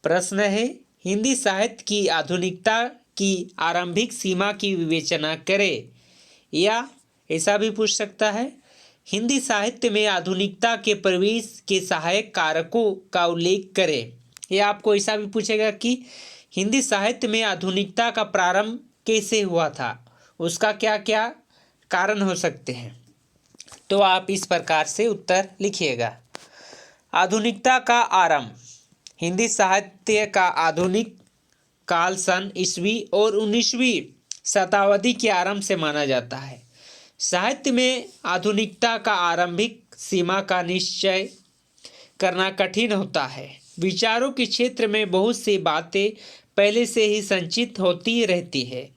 प्रश्न है, हिंदी साहित्य की आधुनिकता की आरंभिक सीमा की विवेचना करें। या ऐसा भी पूछ सकता है, हिंदी साहित्य में आधुनिकता के प्रवेश के सहायक कारकों का उल्लेख करें। या आपको ऐसा भी पूछेगा कि हिंदी साहित्य में आधुनिकता का प्रारंभ कैसे हुआ था, उसका क्या क्या कारण हो सकते हैं। तो आप इस प्रकार से उत्तर लिखिएगा। आधुनिकता का आरंभ। हिंदी साहित्य का आधुनिक काल सन ईस्वी और 19वीं शताब्दी के आरंभ से माना जाता है। साहित्य में आधुनिकता का आरंभिक सीमा का निश्चय करना कठिन होता है। विचारों के क्षेत्र में बहुत सी बातें पहले से ही संचित होती रहती है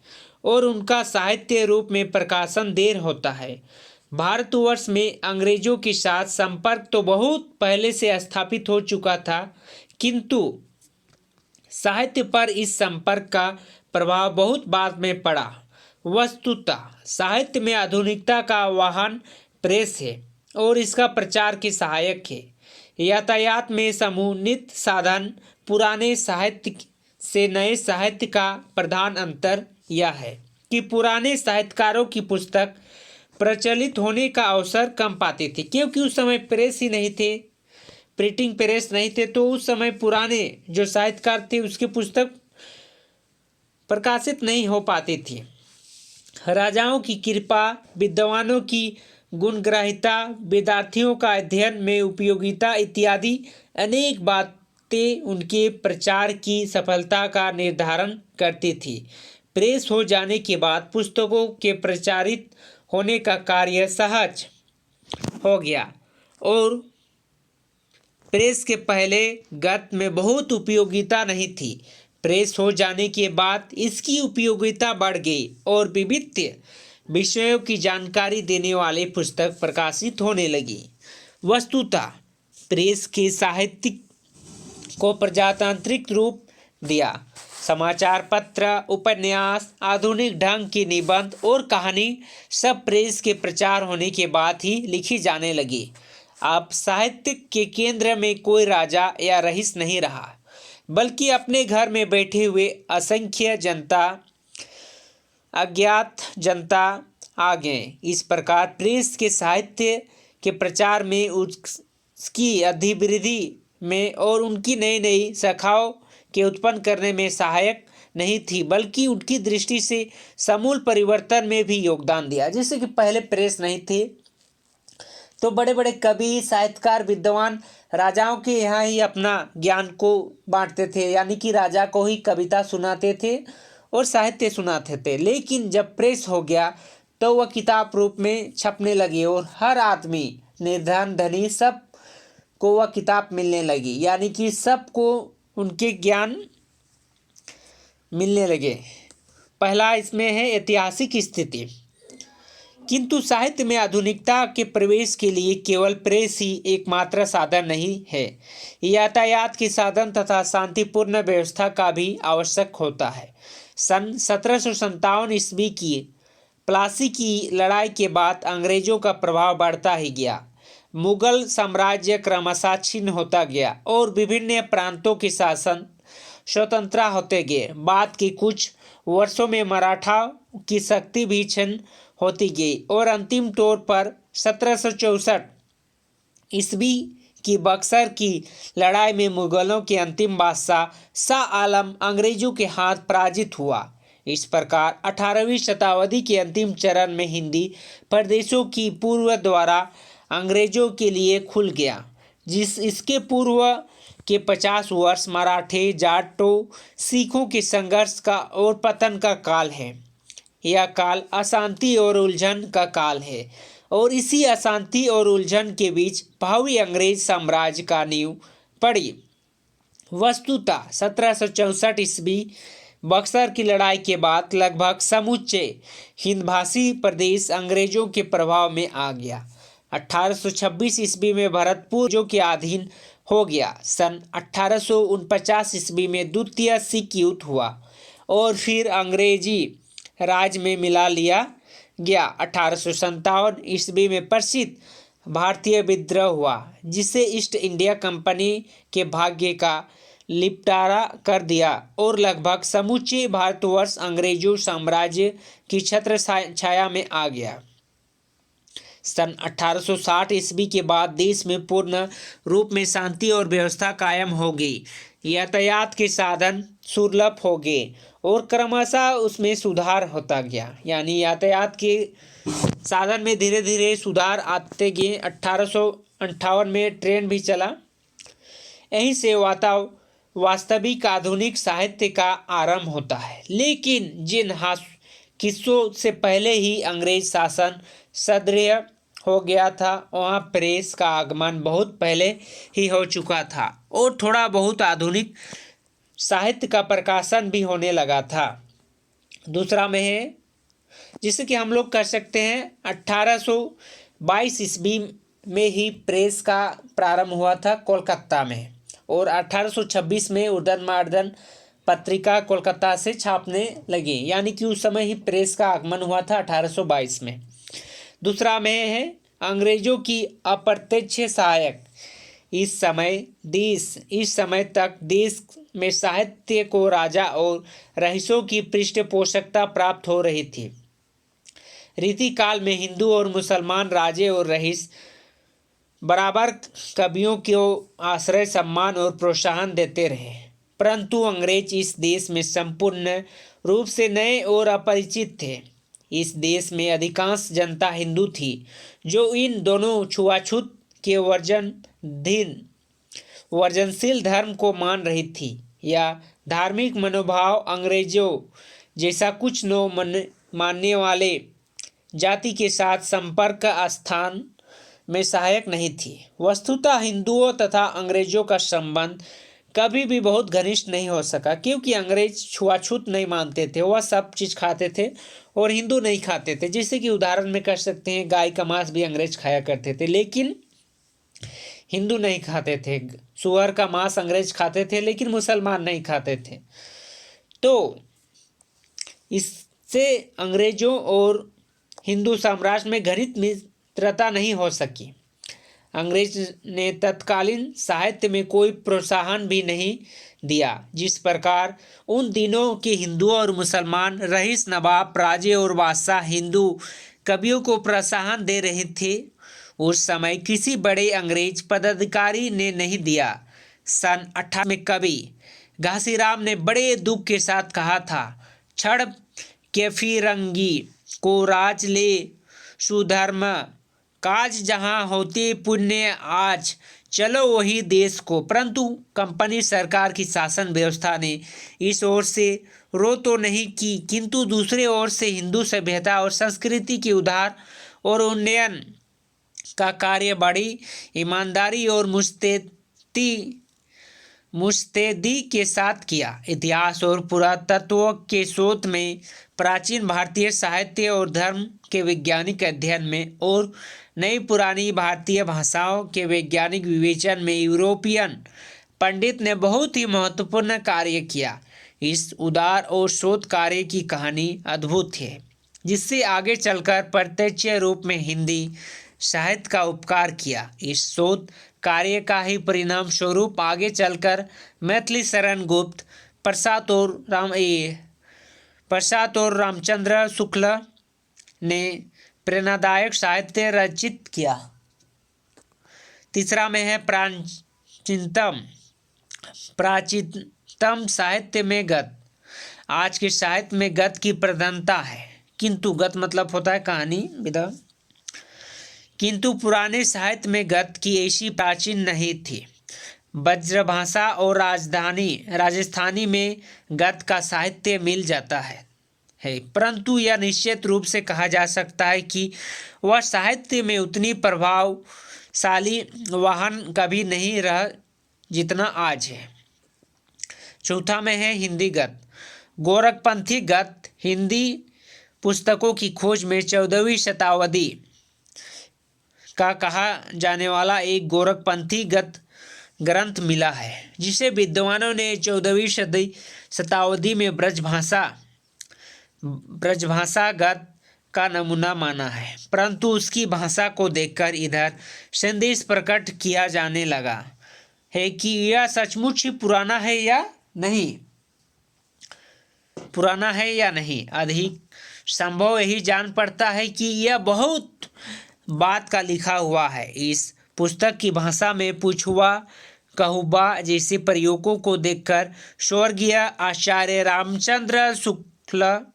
और उनका साहित्य रूप में प्रकाशन देर होता है। भारतवर्ष में अंग्रेजों के साथ संपर्क तो बहुत पहले से स्थापित हो चुका था, किंतु साहित्य पर इस संपर्क का प्रभाव बहुत बाद में पड़ा। वस्तुतः साहित्य में आधुनिकता का वाहन प्रेस है और इसका प्रचार के सहायक है। यातायात में समुन्नत साधन। पुराने साहित्य से नए साहित्य का प्रधान अंतर यह है कि पुराने साहित्यकारों की पुस्तक प्रचलित होने का अवसर कम पाते थे, क्योंकि उस समय प्रेस ही नहीं थे, प्रिंटिंग प्रेस नहीं थे। तो उस समय पुराने जो साहित्यकार थे उसकी पुस्तक प्रकाशित नहीं हो पाती थी। राजाओं की कृपा, विद्वानों की गुणग्राहिता, विद्यार्थियों का अध्ययन में उपयोगिता इत्यादि अनेक बातें उनके प्रचार की सफलता का निर्धारण करती थी। प्रेस हो जाने के बाद पुस्तकों के प्रचारित होने का कार्य सहज हो गया और प्रेस के पहले गत में बहुत उपयोगिता नहीं थी। प्रेस हो जाने के बाद इसकी उपयोगिता बढ़ गई और विविध विषयों की जानकारी देने वाले पुस्तक प्रकाशित होने लगी। वस्तुतः प्रेस के साहित्य को प्रजातांत्रिक रूप दिया। समाचार पत्र, उपन्यास, आधुनिक ढंग की निबंध और कहानी सब प्रेस के प्रचार होने के बाद ही लिखी जाने लगी। अब साहित्य के केंद्र में कोई राजा या रईस नहीं रहा, बल्कि अपने घर में बैठे हुए असंख्य जनता, अज्ञात जनता आ गए। इस प्रकार प्रेस के साहित्य के प्रचार में, उसकी अभिवृद्धि में और उनकी नई नई शाखाओं के उत्पन्न करने में सहायक नहीं थी, बल्कि उनकी दृष्टि से समूल परिवर्तन में भी योगदान दिया। जैसे कि पहले प्रेस नहीं थे तो बड़े बड़े कवि, साहित्यकार, विद्वान राजाओं के यहाँ ही अपना ज्ञान को बांटते थे, यानी कि राजा को ही कविता सुनाते थे और साहित्य सुनाते थे। लेकिन जब प्रेस हो गया तो वह किताब रूप में छपने लगी और हर आदमी, निर्धन धनी, सब को वह किताब मिलने लगी, यानी कि सबको उनके ज्ञान मिलने लगे। पहला इसमें है ऐतिहासिक स्थिति। किंतु साहित्य में आधुनिकता के प्रवेश के लिए केवल प्रेस ही एकमात्र साधन नहीं है। यातायात के साधन तथा शांतिपूर्ण व्यवस्था का भी आवश्यक होता है। सन 1757 ईस्वी की प्लासी की लड़ाई के बाद अंग्रेजों का प्रभाव बढ़ता ही गया। मुगल साम्राज्य क्रमशः छिन्न होता गया और विभिन्न प्रांतों के शासन स्वतंत्र होते गए। बाद के कुछ वर्षों में मराठा की शक्ति भी क्षीण होती गई और अंतिम तौर पर 1764 ईस्वी की बक्सर की लड़ाई में मुगलों के अंतिम बादशाह शाह आलम अंग्रेजों के हाथ पराजित हुआ। इस प्रकार 18वीं शताब्दी के अंतिम चरण में हिंदी प्रदेशों की पूर्व द्वारा अंग्रेजों के लिए खुल गया। इसके पूर्व के 50 वर्ष मराठे, जाटों, सिखों के संघर्ष का और पतन का काल है। यह काल अशांति और उलझन का काल है और इसी अशांति और उलझन के बीच भावी अंग्रेज साम्राज्य का नींव पड़ी। वस्तुतः 1764 ईस्वी बक्सर की लड़ाई के बाद लगभग समूचे हिंदभाषी प्रदेश अंग्रेजों के प्रभाव में आ गया। 1826 ईस्वी में भरतपुर जो के अधीन हो गया। सन 1849 ईस्वी में द्वितीय सिख युद्ध हुआ और फिर अंग्रेजी राज में मिला लिया गया। 1857 ईस्वी में प्रसिद्ध भारतीय विद्रोह हुआ, जिसे ईस्ट इंडिया कंपनी के भाग्य का लिपटारा कर दिया और लगभग समूचे भारतवर्ष अंग्रेजों साम्राज्य की छत्र छाया में आ गया। सन 1860 ईस्वी के बाद देश में पूर्ण रूप में शांति और व्यवस्था कायम हो गई। यातायात के साधन सुलभ हो गए और क्रमशः उसमें सुधार होता गया। यानी यातायात के साधन में धीरे धीरे सुधार आते गए। 1858 में ट्रेन भी चला। यहीं से वास्तविक आधुनिक साहित्य का आरंभ होता है। लेकिन जिन किस्सों से पहले ही अंग्रेज शासन सुदृढ़ हो गया था, वहाँ प्रेस का आगमन बहुत पहले ही हो चुका था और थोड़ा बहुत आधुनिक साहित्य का प्रकाशन भी होने लगा था। दूसरा में है जिसे कि हम लोग कर सकते हैं 1822 ईस्वी में ही प्रेस का प्रारंभ हुआ था कोलकाता में, और 1826 में उर्दन मार्दन पत्रिका कोलकाता से छापने लगी। यानी कि उस समय ही प्रेस का आगमन हुआ था 1822 में। दूसरा में है अंग्रेजों की अप्रत्यक्ष सहायक। इस समय तक देश में साहित्य को राजा और रईसों की पृष्ठपोषकता प्राप्त हो रही थी। रीति काल में हिंदू और मुसलमान राजे और रईस बराबर कवियों को आश्रय, सम्मान और प्रोत्साहन देते रहे, परंतु अंग्रेज इस देश में संपूर्ण रूप से नए और अपरिचित थे। इस देश में अधिकांश जनता हिंदू थी, जो इन दोनों छुआछूत के वर्जनशील धर्म को मान रही थी। या धार्मिक मनोभाव अंग्रेजों जैसा कुछ मानने वाले जाति के साथ संपर्क स्थान में सहायक नहीं थी। वस्तुतः हिंदुओं तथा अंग्रेजों का संबंध कभी भी बहुत घनिष्ठ नहीं हो सका, क्योंकि अंग्रेज छुआछूत नहीं मानते थे, वह सब चीज़ खाते थे और हिंदू नहीं खाते थे। जैसे कि उदाहरण में कर सकते हैं, गाय का मांस भी अंग्रेज खाया करते थे लेकिन हिंदू नहीं खाते थे। सुअर का मांस अंग्रेज खाते थे लेकिन मुसलमान नहीं खाते थे। तो इससे अंग्रेजों और हिंदू साम्राज्य में घनिष्ठ मित्रता नहीं हो सकी। अंग्रेज ने तत्कालीन साहित्य में कोई प्रोत्साहन भी नहीं दिया। जिस प्रकार उन दिनों के हिंदू और मुसलमान रईस, नवाब, राजे और बादशाह हिंदू कवियों को प्रोत्साहन दे रहे थे, उस समय किसी बड़े अंग्रेज पदाधिकारी ने नहीं दिया। सन 18 में कवि घासीराम ने बड़े दुख के साथ कहा था, क्षण के फिरंगी को राज ले सुधर्म काज, जहाँ होते पुण्य आज चलो वही देश को। परंतु कंपनी सरकार की शासन व्यवस्था ने इस ओर से रो तो नहीं की, किंतु दूसरे ओर से हिंदू सभ्यता और संस्कृति के उद्धार और उन्नयन का कार्य बड़ी ईमानदारी और मुस्तैदी के साथ किया। इतिहास और पुरातत्व के शोध में, प्राचीन भारतीय साहित्य और धर्म के वैज्ञानिक अध्ययन में और नई पुरानी भारतीय भाषाओं के वैज्ञानिक विवेचन में यूरोपियन पंडित ने बहुत ही महत्वपूर्ण कार्य किया। इस उदार और शोध कार्य की कहानी अद्भुत है, जिससे आगे चलकर प्रत्यक्ष रूप में हिंदी साहित्य का उपकार किया। इस शोध कार्य का ही परिणाम स्वरूप आगे चलकर मैथिली शरण गुप्त, प्रसाद और रामचंद्र शुक्ल ने प्रेरणादायक साहित्य रचित किया। तीसरा में है प्राचीनतम साहित्य में गद्य। आज के साहित्य में गद्य की प्रधानता है, किंतु गद्य मतलब होता है कहानी विधा, किंतु पुराने साहित्य में गद्य की ऐसी प्राचीन नहीं थी। ब्रजभाषा और राजस्थानी में गद्य का साहित्य मिल जाता है, परंतु यह निश्चित रूप से कहा जा सकता है कि वह साहित्य में उतनी प्रभावशाली वाहन कभी नहीं रहा जितना आज है। चौथा में है हिंदी गद्य। गोरखपंथी गद्य हिंदी पुस्तकों की खोज में 14वीं शताब्दी का कहा जाने वाला एक गोरखपंथी गद्य ग्रंथ मिला है, जिसे विद्वानों ने 14वीं शताब्दी में ब्रजभाषा गद्य का नमूना माना है। परंतु उसकी भाषा को देखकर इधर संदेश प्रकट किया जाने लगा है कि यह सचमुच ही पुराना है या नहीं। अधिक संभव यही जान पड़ता है कि यह बहुत बात का लिखा हुआ है। इस पुस्तक की भाषा में पूछुआ कहुबा जैसे प्रयोगों को देखकर स्वर्गीय आचार्य रामचंद्र शुक्ल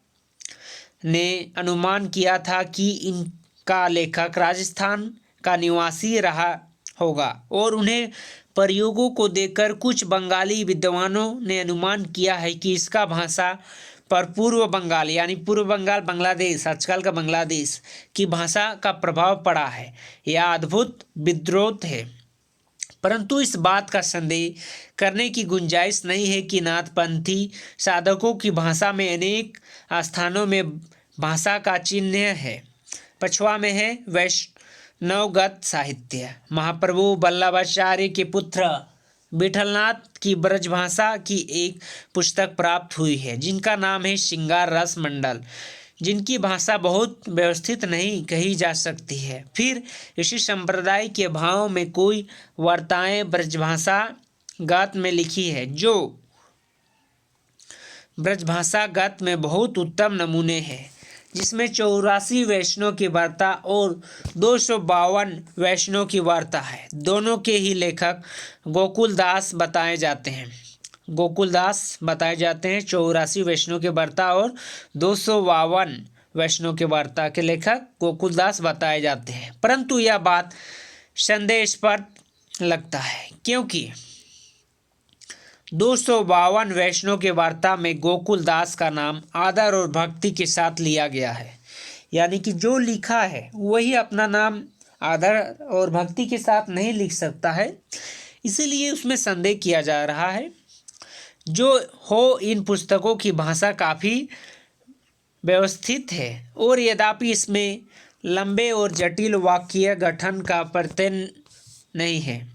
ने अनुमान किया था कि इनका लेखक राजस्थान का निवासी रहा होगा, और उन्हें प्रयोगों को देखकर कुछ बंगाली विद्वानों ने अनुमान किया है कि इसका भाषा पर पूर्व बंगाल यानी पूर्व बंगाल बांग्लादेश, आजकल का बांग्लादेश की भाषा का प्रभाव पड़ा है। यह अद्भुत विद्रोह है, परंतु इस बात का संदेह करने की गुंजाइश नहीं है कि नाथपंथी साधकों की भाषा में अनेक स्थानों में भाषा का चिन्ह है। पछवा में है वैष्णवगत साहित्य। महाप्रभु वल्लभाचार्य के पुत्र विठलनाथ की ब्रजभाषा की एक पुस्तक प्राप्त हुई है जिनका नाम है श्रृंगार रस मंडल, जिनकी भाषा बहुत व्यवस्थित नहीं कही जा सकती है। फिर इसी संप्रदाय के भावों में कोई वार्ताएं ब्रजभाषा गत में लिखी है जो ब्रजभाषा गत में बहुत उत्तम नमूने हैं, जिसमें 84 वैष्णव की वार्ता और 252 वैष्णव की वार्ता है। दोनों के ही लेखक गोकुलदास बताए जाते हैं। 84 वैष्णव के वार्ता और 252 वैष्णव के वार्ता के लेखक गोकुलदास बताए जाते हैं, परंतु यह बात संदेहास्पद लगता है क्योंकि 252 वैष्णव के वार्ता में गोकुलदास का नाम आदर और भक्ति के साथ लिया गया है, यानी कि जो लिखा है वही अपना नाम आदर और भक्ति के साथ नहीं लिख सकता है, इसीलिए उसमें संदेह किया जा रहा है। जो हो, इन पुस्तकों की भाषा काफ़ी व्यवस्थित है और यद्यपि इसमें लंबे और जटिल वाक्य गठन का प्रत्यय नहीं है,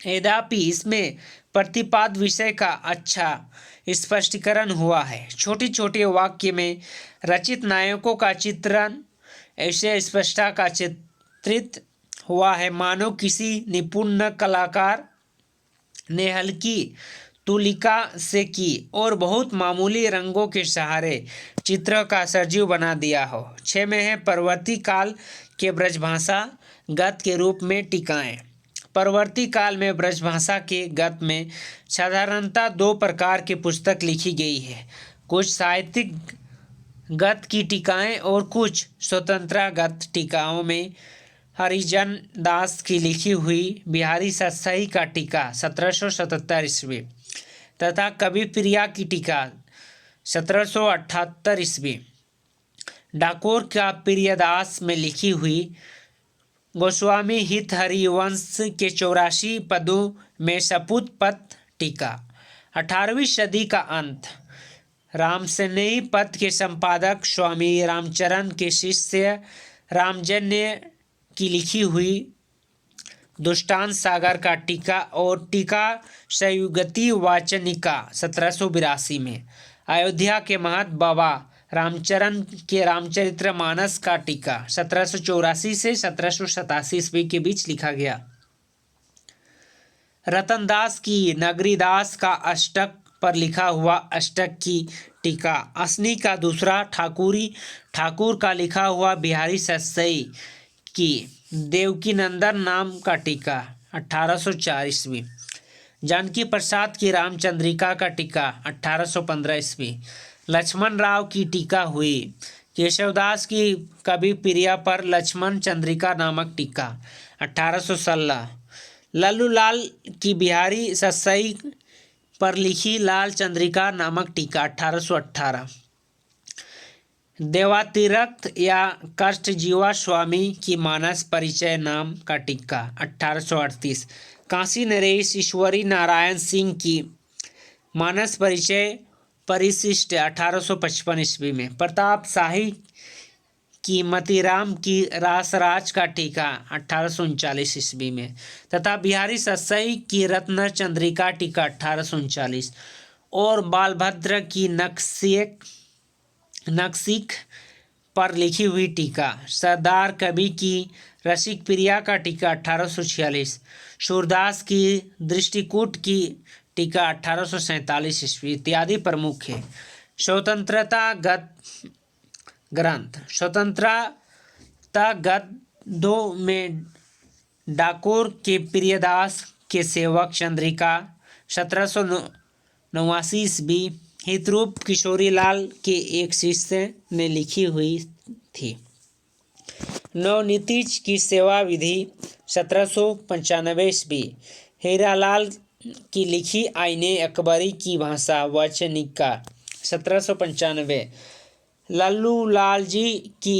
यद्यपि इसमें प्रतिपाद विषय का अच्छा स्पष्टीकरण हुआ है। छोटे छोटे वाक्य में रचित नायकों का चित्रण ऐसे स्पष्टता का चित्रित हुआ है मानो किसी निपुण कलाकार ने हल्की तुलिका से की और बहुत मामूली रंगों के सहारे चित्र का सजीव बना दिया हो। 6 में है परवर्ती काल के ब्रजभाषा गत के रूप में टीकाएं। परवर्ती काल में ब्रजभाषा के गत में साधारणतः 2 प्रकार की पुस्तक लिखी गई है, कुछ साहित्यिक गत की टीकाएं और कुछ स्वतंत्र गत टीकाओं में हरिजन दास की लिखी हुई बिहारी सतसई का टीका 1777 ईस्वी तथा कवि प्रिया की टीका 1778 ईस्वी, डाकोर का प्रियदास में लिखी हुई गोस्वामी हित हरिवंश के 84 पदों में सपूत पद टीका 18वीं सदी का अंत रामसेनेई पद के संपादक स्वामी रामचरण के शिष्य रामजन्य की लिखी हुई दुष्टांत सागर का टीका और टीका संयुगति वाचनिका 1782 में, अयोध्या के महंत बाबा रामचरण के रामचरित्र मानस का टीका 1784 से 1787 ईस्वी के बीच लिखा गया। रतनदास की नगरीदास का अष्टक पर लिखा हुआ अष्टक की टीका, असनी का दूसरा ठाकुर का लिखा हुआ बिहारी सतसई की देवकी नंदन नाम का टीका 1804 ईस्वी, जानकी प्रसाद की रामचंद्रिका का टीका 1815 ईस्वी, लक्ष्मण राव की टीका हुई, केशवदास की कवि प्रिया पर लक्ष्मण चंद्रिका नामक टीका 1816, लल्लू लाल की बिहारी सतसई पर लिखी लाल चंद्रिका नामक टीका 1818, देवातिरक्त या कष्टजीवा स्वामी की मानस परिचय नाम का टीका 1838, काशी नरेश ईश्वरी नारायण सिंह की मानस परिचय परिशिष्ट 1855 ईस्वी में, प्रताप शाही की मतीराम की रासराज का टीका 1839 ईस्वी में तथा बिहारी सतसई की रत्न चंद्रिका टीका 1839 और बालभद्र की नक्सिक पर लिखी हुई टीका, सरदार कवि की रसिक प्रिया का टीका 1846, सूरदास की दृष्टिकूट की टीका 1847 ईस्वी इत्यादि प्रमुख है। स्वतंत्रता ग्रंथ, स्वतंत्रता गद्यों में डाकोर के प्रियदास के सेवक चंद्रिका 1789 ईस्वी हितरूप किशोरीलाल के एक शिष्य ने लिखी हुई थी। नवनीतिज की सेवा विधि 1795 ईस्वी हीरालाल की लिखी आईने अकबरी की भाषा वचनिका 1795, लल्लूलाल जी की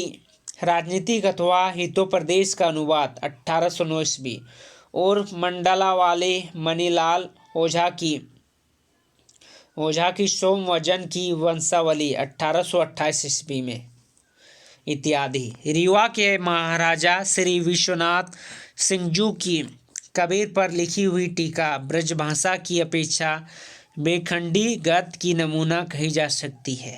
राजनीतिक अथवा हितोपदेश का अनुवाद 1809 ईस्वी और मंडला वाले मणिलाल ओझा की सोमवजन की वंशावली 1828 ईस्वी में इत्यादि। रीवा के महाराजा श्री विश्वनाथ सिंहजू की कबीर पर लिखी हुई टीका ब्रजभाषा की अपेक्षा बेखंडी गद्य की नमूना कही जा सकती है।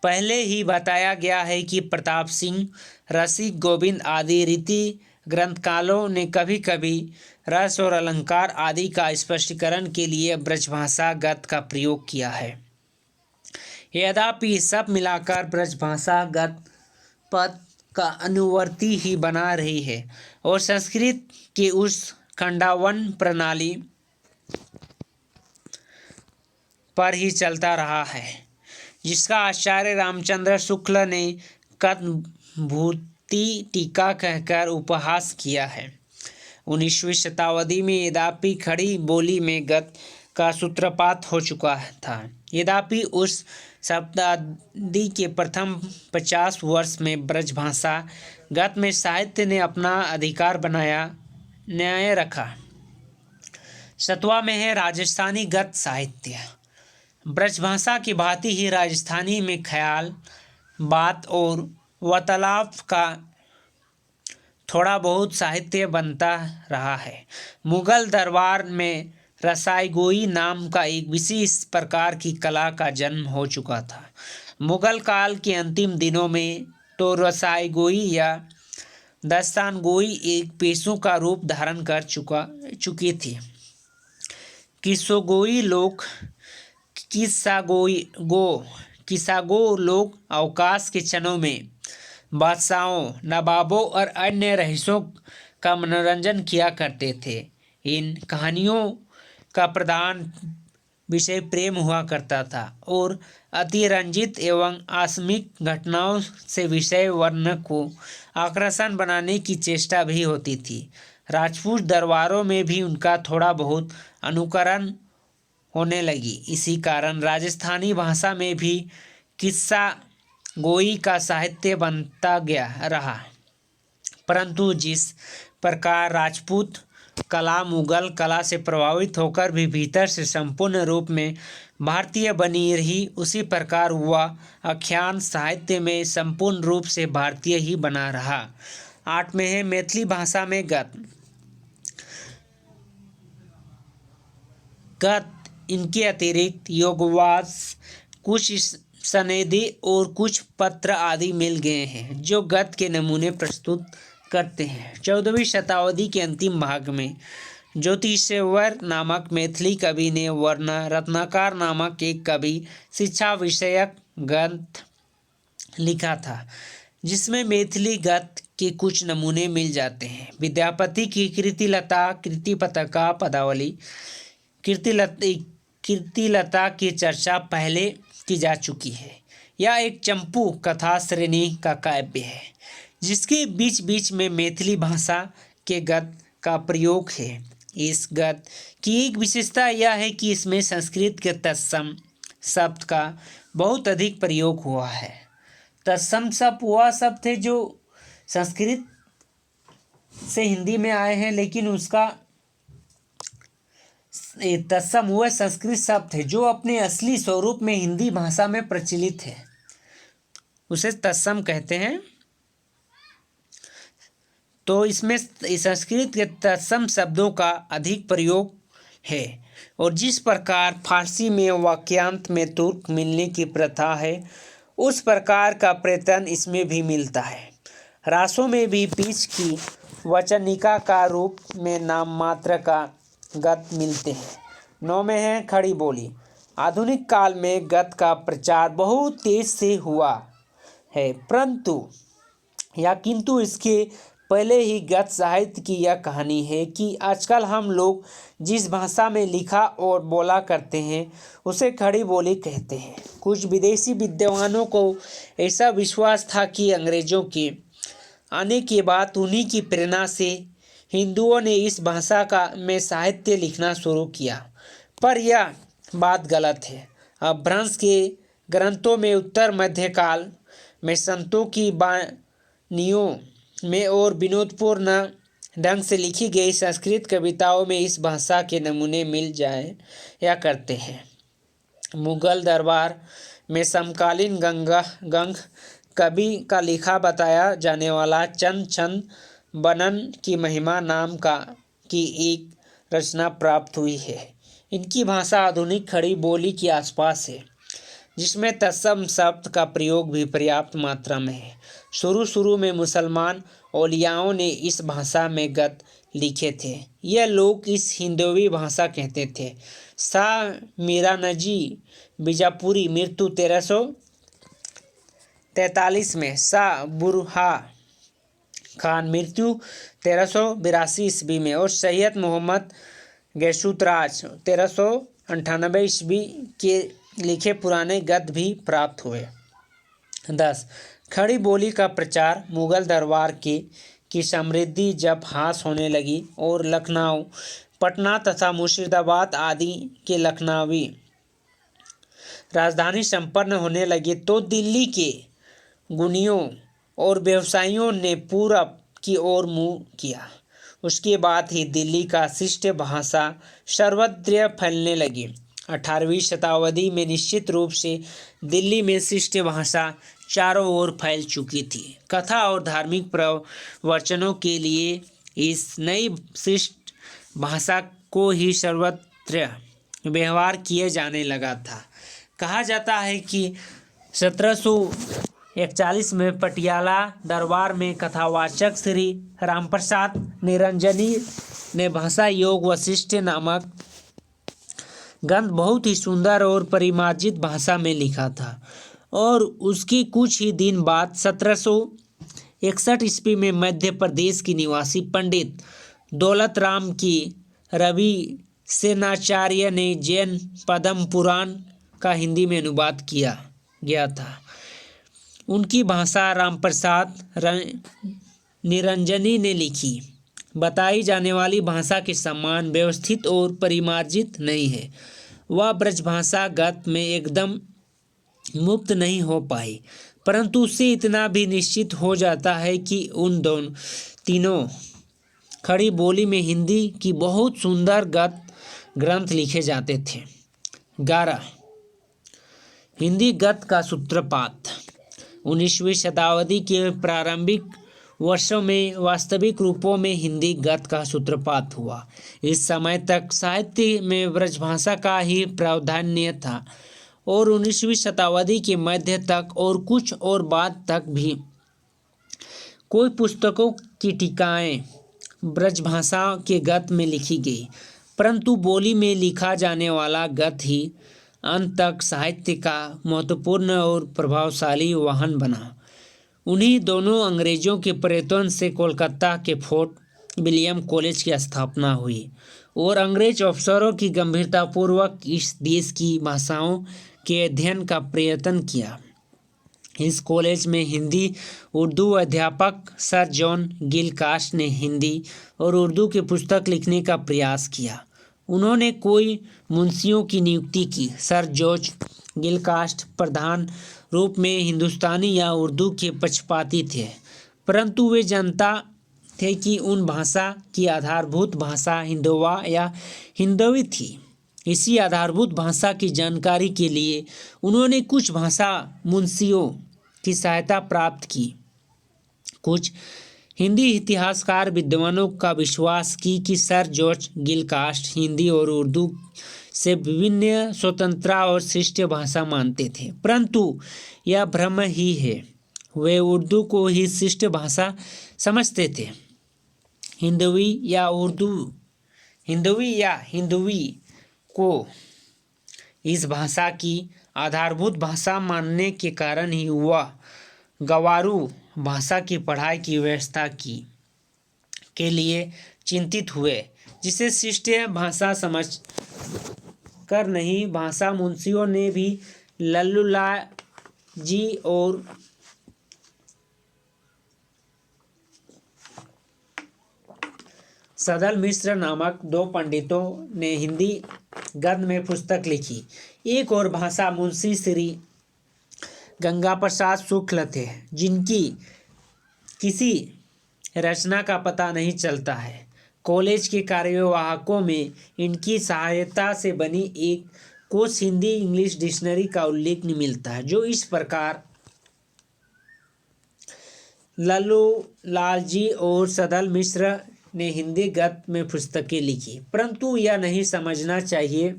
पहले ही बताया गया है कि प्रताप सिंह, रसिक, गोविंद आदि रीति ग्रंथकारों ने कभी कभी रस और अलंकार आदि का स्पष्टीकरण के लिए ब्रजभाषा गद्य का प्रयोग किया है। यद्यपि सब मिलाकर ब्रजभाषा गद्य पद का अनुवर्ती ही बना रही है और संस्कृत के उस खंडावन प्रणाली पर ही चलता रहा है जिसका आचार्य रामचंद्र शुक्ल ने कथभूति टीका कहकर उपहास किया है। 19वीं शताब्दी में यद्यपि खड़ी बोली में गद्य का सूत्रपात हो चुका था, यद्यपि उस शताब्दी के प्रथम 50 वर्ष में ब्रजभाषा गद्य में साहित्य ने अपना अधिकार बनाए रखा। 7वां में है राजस्थानी गद्य साहित्य। ब्रजभाषा की भांति ही राजस्थानी में ख्याल, बात और वार्तालाप का थोड़ा बहुत साहित्य बनता रहा है। मुगल दरबार में रसाईगोई नाम का एक विशेष प्रकार की कला का जन्म हो चुका था। मुगल काल के अंतिम दिनों में तो रसाईगोई या दास्तानगोई एक पेशों का रूप धारण कर चुकी थी। किस्सागो लोग अवकाश के क्षणों में बादशाहों, नवाबों और अन्य रईसों का मनोरंजन किया करते थे। इन कहानियों का प्रधान विषय प्रेम हुआ करता था और अतिरंजित एवं आकस्मिक घटनाओं से विषय वर्णन को आकर्षण बनाने की चेष्टा भी होती थी। राजपूत दरबारों में भी उनका थोड़ा बहुत अनुकरण होने लगी। इसी कारण राजस्थानी भाषा में भी किस्सा गोई का साहित्य बनता गया रहा। परंतु जिस प्रकार राजपूत कला मुगल कला से प्रभावित होकर भी भीतर से संपूर्ण रूप में भारतीय बनी रही, उसी प्रकार वह आख्यान साहित्य में संपूर्ण रूप से भारतीय ही बना रहा। 8 में है मैथिली भाषा में गद्य। इनके अतिरिक्त योगवाद, कुछ सनेदी और कुछ पत्र आदि मिल गए हैं जो गद्य के नमूने प्रस्तुत करते हैं। 14वीं शताब्दी के अंतिम भाग में ज्योतिषेश्वर नामक मैथिली कवि ने वर्ण रत्नाकर नामक एक कवि शिक्षा विषयक ग्रंथ लिखा था जिसमें मैथिली गद्य के कुछ नमूने मिल जाते हैं। विद्यापति की कीर्तिलता, कीर्तिपताका पदावली, कीर्तिलता की चर्चा पहले की जा चुकी है। यह एक चंपू कथा श्रेणी का काव्य है जिसके बीच बीच में मैथिली भाषा के गद्य का प्रयोग है। इस गद्य की एक विशेषता यह है कि इसमें संस्कृत के तत्सम शब्द का बहुत अधिक प्रयोग हुआ है। तत्सम शब्द वह शब्द है जो संस्कृत से हिंदी में आए हैं, लेकिन उसका तत्सम वह संस्कृत शब्द है जो अपने असली स्वरूप में हिंदी भाषा में प्रचलित है, उसे तत्सम कहते हैं। तो इसमें संस्कृत के तत्सम शब्दों का अधिक प्रयोग है। और जिस प्रकार फारसी में वाक्यांत में तुर्क मिलने की प्रथा है, उस प्रकार का प्रयत्न इसमें भी मिलता है। रासों में भी बीच की वचनिका का रूप में नाम मात्र का गत मिलते हैं। 9 में है खड़ी बोली। आधुनिक काल में गत का प्रचार बहुत तेज से हुआ है, किंतु इसके पहले ही गत साहित्य की यह कहानी है कि आजकल हम लोग जिस भाषा में लिखा और बोला करते हैं उसे खड़ी बोली कहते हैं। कुछ विदेशी विद्वानों को ऐसा विश्वास था कि अंग्रेजों के आने के बाद उन्हीं की प्रेरणा से हिंदुओं ने इस भाषा में साहित्य लिखना शुरू किया, पर यह बात गलत है। अपभ्रंश के ग्रंथों में उत्तर मध्यकाल में संतों की वाणियों में और विनोदपूर्ण ढंग से लिखी गई संस्कृत कविताओं में इस भाषा के नमूने मिल जाया करते हैं। मुगल दरबार में समकालीन गंग कवि का लिखा बताया जाने वाला चंद छंद बनन की महिमा नाम की एक रचना प्राप्त हुई है। इनकी भाषा आधुनिक खड़ी बोली के आसपास है, जिसमें तत्सम शब्द का प्रयोग भी पर्याप्त मात्रा में है। शुरू में मुसलमान औलियाओं ने इस भाषा में गत लिखे थे। यह लोग इस हिंदवी भाषा कहते थे। शाह मीरानजी बीजापुरी मृत्यु 1343 में, शाह बुरहा खान मृत्यु 1382 ईस्वी में और सैयद मोहम्मद गैसूतराज 1398 ईस्वी के लिखे पुराने गद्य भी प्राप्त हुए। 10. खड़ी बोली का प्रचार। मुगल दरबार की समृद्धि जब हास होने लगी और लखनऊ, पटना तथा मुर्शिदाबाद आदि के लखनवी राजधानी संपन्न होने लगी तो दिल्ली के गुणियों और व्यवसायियों ने पूरब की ओर मुँह किया। उसके बाद ही दिल्ली का शिष्ट भाषा सर्वत्र फैलने लगी। 18वीं शताब्दी में निश्चित रूप से दिल्ली में शिष्ट भाषा चारों ओर फैल चुकी थी। कथा और धार्मिक प्रवचनों के लिए इस नई शिष्ट भाषा को ही सर्वत्र व्यवहार किए जाने लगा था। कहा जाता है कि 1741 में पटियाला दरबार में कथावाचक श्री रामप्रसाद निरंजनी ने भाषा योग वशिष्ठ नामक ग्रंथ बहुत ही सुंदर और परिमार्जित भाषा में लिखा था और उसकी कुछ ही दिन बाद 1761 ईस्वी में मध्य प्रदेश की निवासी पंडित दौलत राम की रवि सेनाचार्य ने जैन पद्म पुराण का हिंदी में अनुवाद किया गया था। उनकी भाषा रामप्रसाद निरंजनी ने लिखी बताई जाने वाली भाषा के समान व्यवस्थित और परिमार्जित नहीं है। वह ब्रजभाषा गत में एकदम मुक्त नहीं हो पाई, परंतु उससे इतना भी निश्चित हो जाता है कि उन तीनों खड़ी बोली में हिंदी की बहुत सुंदर गत ग्रंथ लिखे जाते थे। 11. हिंदी गत का सूत्रपात। 19वीं शताब्दी के प्रारंभिक वर्षों में वास्तविक रूपों में हिंदी गत का सूत्रपात हुआ। इस समय तक साहित्य में ब्रजभाषा का ही प्राधान्य था और 19वीं शताब्दी के मध्य तक और कुछ और बाद तक भी कोई पुस्तकों की टीकाएँ ब्रजभाषा के गत में लिखी गई, परंतु बोली में लिखा जाने वाला गत ही अंत तक साहित्य का महत्वपूर्ण और प्रभावशाली वाहन बना। उन्हीं दोनों अंग्रेजों के प्रयत्न से कोलकाता के फोर्ट विलियम कॉलेज की स्थापना हुई और अंग्रेज अफसरों की गंभीरतापूर्वक इस देश की भाषाओं के अध्ययन का प्रयत्न किया। इस कॉलेज में हिंदी उर्दू अध्यापक सर जॉन गिलकास्ट ने हिंदी और उर्दू की पुस्तक लिखने का प्रयास किया। उन्होंने कई मुंशियों की नियुक्ति की। सर जॉर्ज गिलकास्ट प्रधान रूप में हिंदुस्तानी या उर्दू के पक्षपाती थे, परंतु वे जानता थे कि उन भाषा की आधारभूत भाषा हिंदवा या हिंदवी थी। इसी आधारभूत भाषा की जानकारी के लिए उन्होंने कुछ भाषा मुंशियों की सहायता प्राप्त की। कुछ हिंदी इतिहासकार विद्वानों का विश्वास कि सर जॉर्ज गिलक्रास्ट हिंदी और उर्दू से विभिन्न स्वतंत्र और श्रेष्ठ भाषा मानते थे, परंतु यह भ्रम ही है। वे उर्दू को ही श्रेष्ठ भाषा समझते थे। हिंदवी या हिंदवी को इस भाषा की आधारभूत भाषा मानने के कारण ही वह गवारू भाषा की पढ़ाई की व्यवस्था के लिए चिंतित हुए, जिसे शिष्ट भाषा समझ कर नहीं भाषा मुंशियों ने भी लल्लू जी और सदल मिश्र नामक दो पंडितों ने हिंदी गद्य में पुस्तक लिखी। एक और भाषा मुंशी श्री गंगा प्रसाद शुक्ल थे, जिनकी किसी रचना का पता नहीं चलता है। कॉलेज के कार्यवाहकों में इनकी सहायता से बनी एक कोश हिंदी इंग्लिश डिक्शनरी का उल्लेख मिलता है, जो इस प्रकार लल्लू लाल जी और सदल मिश्र ने हिंदी गद्य में पुस्तकें लिखी, परंतु यह नहीं समझना चाहिए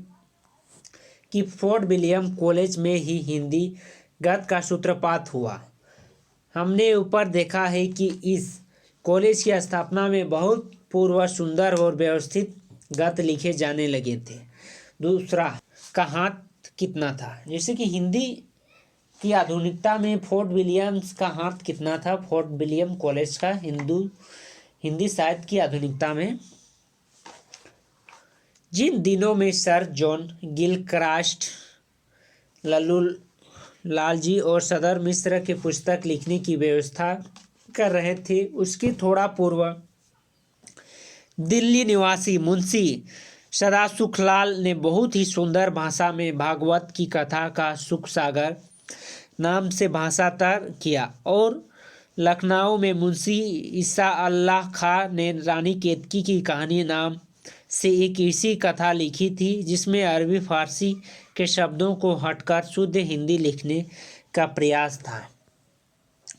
कि फोर्ट विलियम कॉलेज में ही हिंदी गद्य का सूत्रपात हुआ। हमने ऊपर देखा है कि इस कॉलेज की स्थापना में बहुत पूर्व सुंदर और व्यवस्थित गद्य लिखे जाने लगे थे। दूसरा का हाथ कितना था, जैसे कि हिंदी की आधुनिकता में फोर्ट विलियम्स का हाथ कितना था। फोर्ट विलियम कॉलेज का हिंदी साहित्य की आधुनिकता में जिन दिनों में सर जॉन गिलक्रास्ट, लल्लू लाल जी और सदर मिश्र के पुस्तक लिखने की व्यवस्था कर रहे थे, उसके थोड़ा पूर्व दिल्ली निवासी मुंशी सदासुखलाल ने बहुत ही सुंदर भाषा में भागवत की कथा का सुख सागर नाम से भाषांतर किया, और लखनऊ में मुंशी ईसा अल्लाह खां ने रानी केतकी की कहानी नाम से एक ऐसी कथा लिखी थी, जिसमें अरबी फारसी के शब्दों को हटकर शुद्ध हिंदी लिखने का प्रयास था।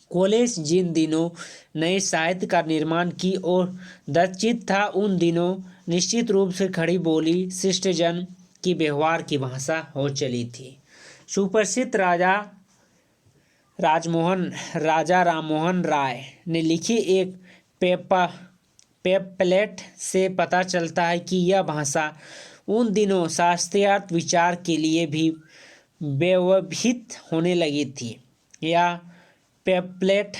कॉलेज जिन दिनों नए साहित्य का निर्माण की और दचित था, उन दिनों निश्चित रूप से खड़ी बोली शिष्टजन की व्यवहार की भाषा हो चली थी। सुप्रसिद्ध राजा राममोहन राय ने लिखी एक पेपलेट से पता चलता है कि यह भाषा उन दिनों शास्त्रीय विचार के लिए भी व्यवहित होने लगी थी। यह पेपलेट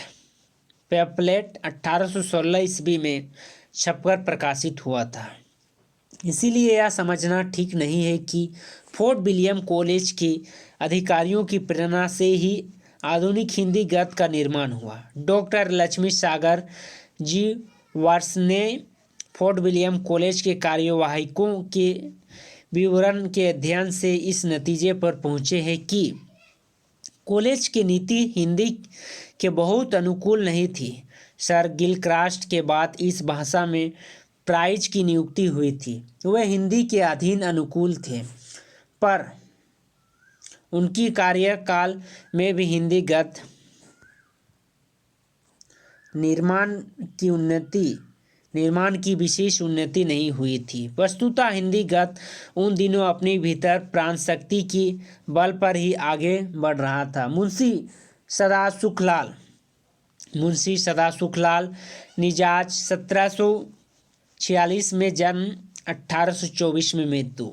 1816 ईस्वी में छपकर प्रकाशित हुआ था। इसीलिए यह समझना ठीक नहीं है कि फोर्ट विलियम कॉलेज के अधिकारियों की प्रेरणा से ही आधुनिक हिंदी गद्य का निर्माण हुआ। डॉक्टर लक्ष्मी सागर जी वर्ष ने फोर्ट विलियम कॉलेज के कार्यवाहकों के विवरण के अध्ययन से इस नतीजे पर पहुँचे हैं कि कॉलेज की नीति हिंदी के बहुत अनुकूल नहीं थी। सर गिलक्रास्ट के बाद इस भाषा में प्राइज की नियुक्ति हुई थी। वह हिंदी के अधीन अनुकूल थे, पर उनकी कार्यकाल में भी हिंदी गद्य निर्माण की विशेष उन्नति नहीं हुई थी। वस्तुतः हिंदी गद्य उन दिनों अपने भीतर प्राण शक्ति की बल पर ही आगे बढ़ रहा था। मुंशी सदासुखलाल निजाज 1746 में जन्म, 1824 में मृत्यु,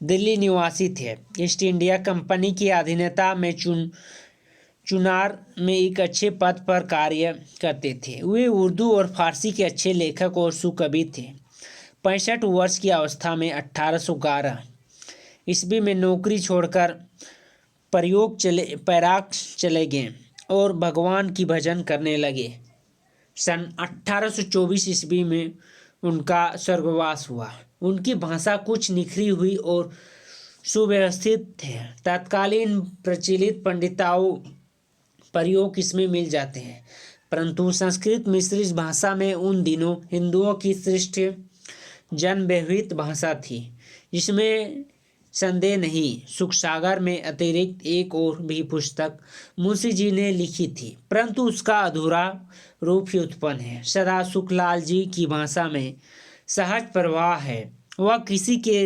दिल्ली निवासी थे। ईस्ट इंडिया कंपनी की अधीनता में चुनार में एक अच्छे पद पर कार्य करते थे। वे उर्दू और फारसी के अच्छे लेखक और सुकवि थे। 65 वर्ष की अवस्था में 1811 ईस्वी में नौकरी छोड़कर पैराग चले गए और भगवान की भजन करने लगे। सन 1824 ईस्वी में उनका स्वर्गवास हुआ। उनकी भाषा कुछ निखरी हुई और सुव्यवस्थित थे। तत्कालीन प्रचलित पांडित्यों प्रयोग इसमें मिल जाते हैं, परंतु संस्कृत मिश्रित भाषा में उन दिनों हिंदुओं की श्रेष्ठ जन व्यवहित भाषा थी, जिसमें संदेह नहीं। सुखसागर में अतिरिक्त एक और भी पुस्तक मुंशी जी ने लिखी थी, परंतु उसका अधूरा रूप ही उत्पन्न है। सदा सुखलाल जी की भाषा में सहज प्रवाह है। वह किसी के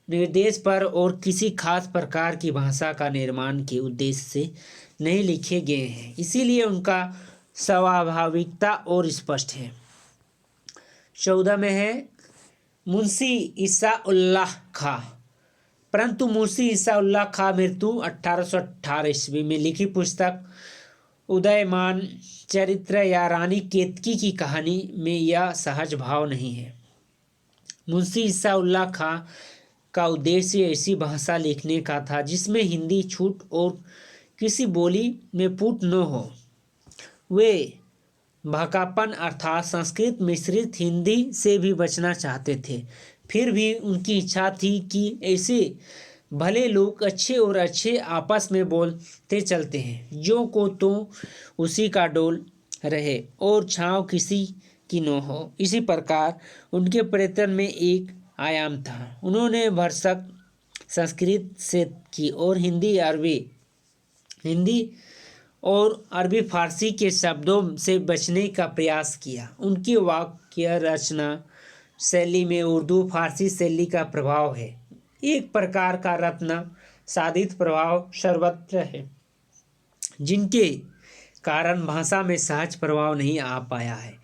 निर्देश पर और किसी खास प्रकार की भाषा का निर्माण के उद्देश्य से नहीं लिखे गए हैं, इसीलिए उनका स्वाभाविकता और स्पष्ट है। 14 में है मुंशी ईसा उल्लाह खां। परंतु मुंशी ईसा उल्लाह खां मृत्यु 1818 ईस्वी में लिखी पुस्तक उदयमान चरित्र या रानी केतकी की कहानी में यह सहज भाव नहीं है। मुंशी ईसा उल्लाह खां का उद्देश्य ऐसी भाषा लिखने का था जिसमें हिंदी छूट और किसी बोली में पुट न हो। वे भाकापन अर्थात संस्कृत मिश्रित हिंदी से भी बचना चाहते थे। फिर भी उनकी इच्छा थी कि ऐसे भले लोग अच्छे और अच्छे आपस में बोलते चलते हैं, जो को तो उसी का डोल रहे और छाँव किसी की न हो। इसी प्रकार उनके प्रयत्न में एक आयाम था। उन्होंने भरसक संस्कृत से की और हिंदी और अरबी फारसी के शब्दों से बचने का प्रयास किया। उनकी वाक्य रचना शैली में उर्दू फारसी शैली का प्रभाव है। एक प्रकार का रत्न साधित प्रभाव सर्वत्र है, जिनके कारण भाषा में सहज प्रभाव नहीं आ पाया है।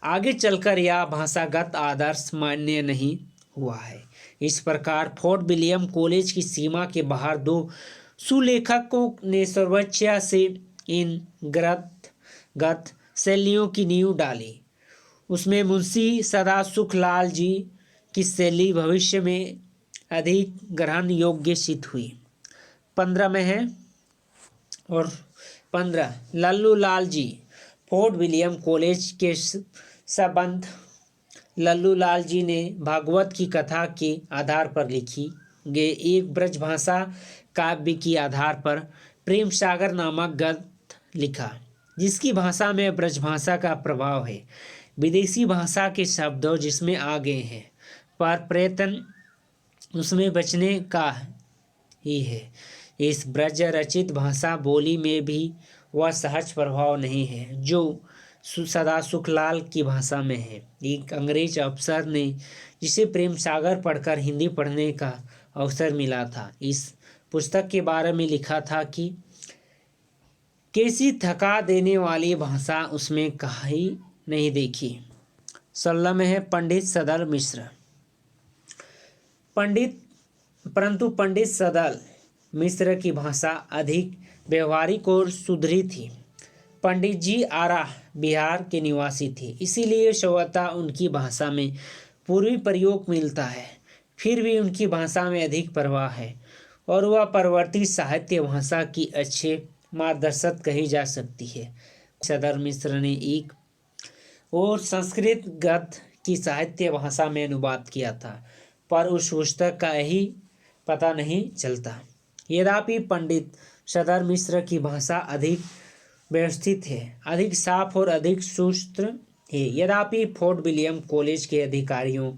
आगे चलकर यह भाषागत आदर्श मान्य नहीं हुआ है। इस प्रकार फोर्ट विलियम कॉलेज की सीमा के बाहर दो सुलेखकों ने सर्वोच्च से इन गत शैलियों की नींव डाली। उसमें मुंशी सदा सुखलाल जी की शैली भविष्य में अधिक ग्रहण योग्य सिद्ध हुई। 15 में है और 15 Lallu Lal ji. Fort William college के संबंध लल्लू लाल जी ने भागवत की कथा के आधार पर लिखी गए एक ब्रजभाषा काव्य के आधार पर प्रेम सागर नामक गद्य लिखा, जिसकी भाषा में ब्रजभाषा का प्रभाव है। विदेशी भाषा के शब्दों जिसमें आ गए हैं, पर प्रयत्न उसमें बचने का ही है। इस ब्रज रचित भाषा बोली में भी वह सहज प्रभाव नहीं है जो सदा सुखलाल की भाषा में है। एक अंग्रेज अफसर ने जिसे प्रेम सागर पढ़कर हिंदी पढ़ने का अवसर मिला था, इस पुस्तक के बारे में लिखा था कि कैसी थका देने वाली भाषा उसमें कहीं नहीं देखी। 16 में है पंडित सदल मिश्र। परंतु पंडित सदल मिश्र की भाषा अधिक व्यवहारिक और सुधरी थी। पंडित जी आरा बिहार के निवासी थे, इसीलिए स्वतः उनकी भाषा में पूर्वी प्रयोग मिलता है। फिर भी उनकी भाषा में अधिक प्रवाह है और वह परवर्ती साहित्य भाषा की अच्छे मार्गदर्शक कही जा सकती है। सदर मिश्र ने एक और संस्कृत गद्य की साहित्य भाषा में अनुवाद किया था, पर उस पुस्तक का यही पता नहीं चलता। यद्यपि पंडित सदर मिश्र की भाषा अधिक व्यवस्थित है, अधिक साफ और अधिक सुस्त्र है। यद्यपि फोर्ट विलियम कॉलेज के अधिकारियों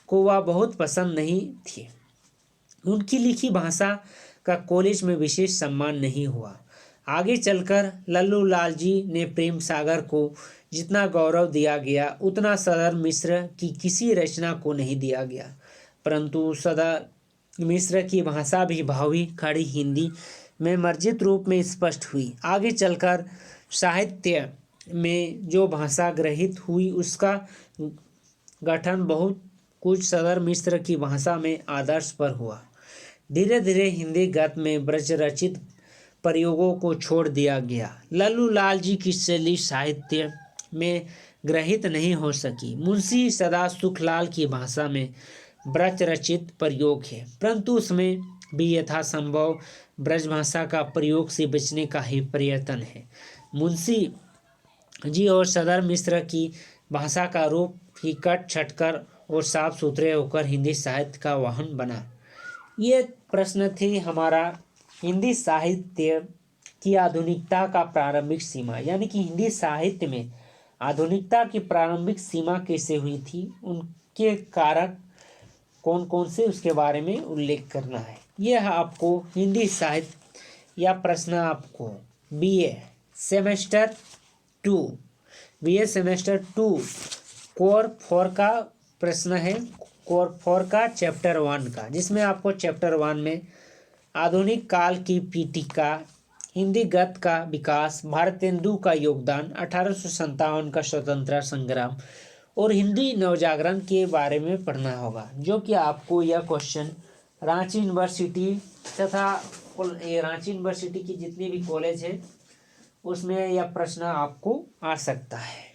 को वह बहुत पसंद नहीं थी। उनकी लिखी भाषा का कॉलेज में विशेष सम्मान नहीं हुआ। आगे चलकर लल्लू लाल जी ने प्रेम सागर को जितना गौरव दिया गया उतना सदर मिश्र की किसी रचना को नहीं दिया गया। परंतु सदर मिश्र की भाषा भी भावी खड़ी हिंदी में मार्जित रूप में स्पष्ट हुई। आगे चलकर साहित्य में जो भाषा ग्रहित हुई उसका गठन बहुत कुछ सदर मिश्र की भाषा में आदर्श पर हुआ। धीरे धीरे हिंदी गद्य में ब्रज रचित प्रयोगों को छोड़ दिया गया। लल्लू लाल जी की शैली साहित्य में ग्रहित नहीं हो सकी। मुंशी सदा सुखलाल की भाषा में ब्रज रचित प्रयोग है, परंतु उसमें भी यथासंभव ब्रजभाषा का प्रयोग से बचने का ही प्रयत्न है। मुंशी जी और सदर मिश्र की भाषा का रूप ही कट छटकर और साफ सुथरे होकर हिंदी साहित्य का वाहन बना। ये प्रश्न थी हमारा हिंदी साहित्य की आधुनिकता का प्रारंभिक सीमा, यानी कि हिंदी साहित्य में आधुनिकता की प्रारंभिक सीमा कैसे हुई थी, उनके कारक कौन कौन से उसके बारे में उल्लेख करना है। यह आपको हिंदी साहित्य या प्रश्न आपको बीए सेमेस्टर 2 कोर 4 का प्रश्न है, कोर 4 का चैप्टर 1 का, जिसमें आपको चैप्टर 1 में आधुनिक काल की पीठिका, हिंदी गद्य का विकास, भारतेंदु का योगदान, 1857 का स्वतंत्रता संग्राम और हिंदी नवजागरण के बारे में पढ़ना होगा। जो कि आपको यह क्वेश्चन रांची यूनिवर्सिटी तथा रांची यूनिवर्सिटी की जितनी भी कॉलेज है उसमें यह प्रश्न आपको आ सकता है।